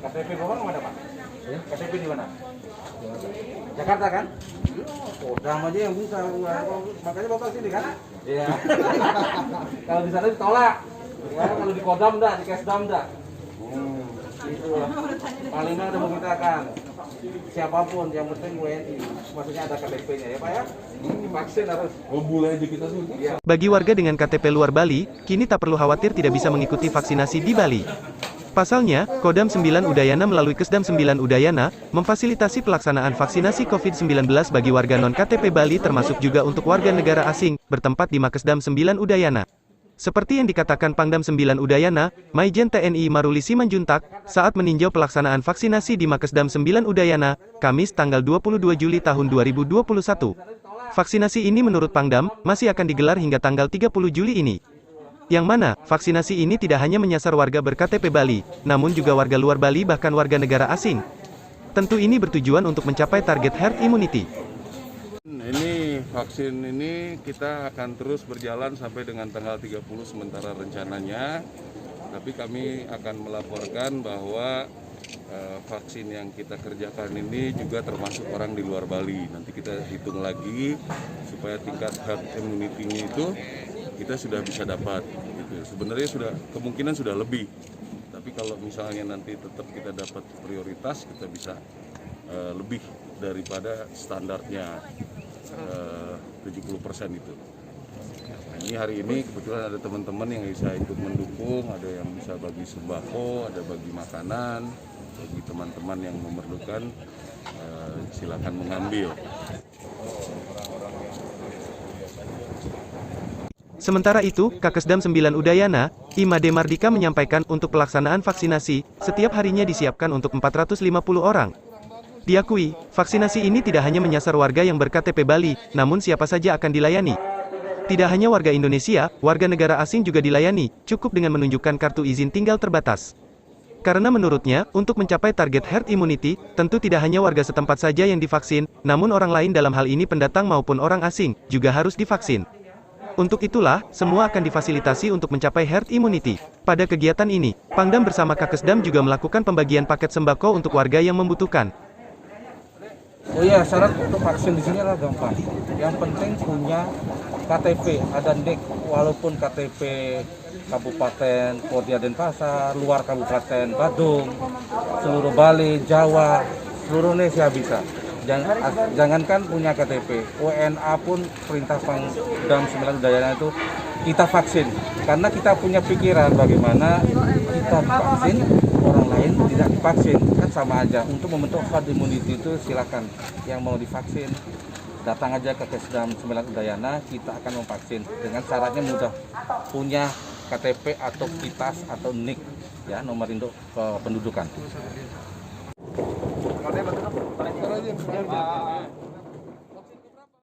KTP Bapak mana Pak? Ya? KTP di mana? Jakarta kan? Kodam aja yang bisa, makanya Bapak sini kan? Iya. Kalau di sana ditolak, ya, kalau di Kodam enggak, di Kesdam enggak. Itu paling ada memintakan siapapun yang penting WNI, maksudnya ada KTP-nya ya Pak ya? Divaksin harus. Oh, mulai di kita sih. Iya. Bagi warga dengan KTP luar Bali, kini tak perlu khawatir tidak bisa mengikuti vaksinasi di Bali. Pasalnya, Kodam 9 Udayana melalui Kesdam 9 Udayana, memfasilitasi pelaksanaan vaksinasi COVID-19 bagi warga non-KTP Bali termasuk juga untuk warga negara asing, bertempat di Makesdam 9 Udayana. Seperti yang dikatakan Pangdam 9 Udayana, Maijen TNI Maruli Simanjuntak, saat meninjau pelaksanaan vaksinasi di Makesdam 9 Udayana, Kamis tanggal 22 Juli tahun 2021. Vaksinasi ini menurut Pangdam, masih akan digelar hingga tanggal 30 Juli ini. Yang mana, vaksinasi ini tidak hanya menyasar warga ber-KTP Bali, namun juga warga luar Bali bahkan warga negara asing. Tentu ini bertujuan untuk mencapai target herd immunity. Ini vaksin ini kita akan terus berjalan sampai dengan tanggal 30 sementara rencananya. Tapi kami akan melaporkan bahwa vaksin yang kita kerjakan ini juga termasuk orang di luar Bali. Nanti kita hitung lagi supaya tingkat herd immunity-nya itu kita sudah bisa dapat. Gitu. Sebenarnya kemungkinan sudah lebih. Tapi kalau misalnya nanti tetap kita dapat prioritas, kita bisa lebih daripada standarnya 70% itu. Nah, ini hari ini kebetulan ada teman-teman yang bisa ikut mendukung, ada yang bisa bagi sembako, ada bagi makanan, bagi teman-teman yang memerlukan, silakan mengambil. Sementara itu, Kakesdam 9 Udayana, Imade Mardika menyampaikan untuk pelaksanaan vaksinasi, setiap harinya disiapkan untuk 450 orang. Diakui, vaksinasi ini tidak hanya menyasar warga yang ber-KTP Bali, namun siapa saja akan dilayani. Tidak hanya warga Indonesia, warga negara asing juga dilayani, cukup dengan menunjukkan kartu izin tinggal terbatas. Karena menurutnya, untuk mencapai target herd immunity, tentu tidak hanya warga setempat saja yang divaksin, namun orang lain dalam hal ini pendatang maupun orang asing, juga harus divaksin. Untuk itulah, semua akan difasilitasi untuk mencapai herd immunity. Pada kegiatan ini, Pangdam bersama Kakesdam juga melakukan pembagian paket sembako untuk warga yang membutuhkan. Oh iya, syarat untuk vaksin di sini adalah gampang. Yang penting punya KTP, ada NIK, walaupun KTP Kabupaten Kodia Denpasar, luar Kabupaten Badung, seluruh Bali, Jawa, seluruh Indonesia bisa. Jangankan punya KTP, WNA pun perintah Pangdam 9 Udayana itu kita vaksin. Karena kita punya pikiran bagaimana kita divaksin, orang lain tidak divaksin. Kan sama aja, untuk membentuk herd immunity itu silakan. Yang mau divaksin, datang aja ke Kesdam 9 Udayana, kita akan memvaksin. Dengan syaratnya mudah, punya KTP atau kitas atau NIK, ya, nomor induk pendudukan.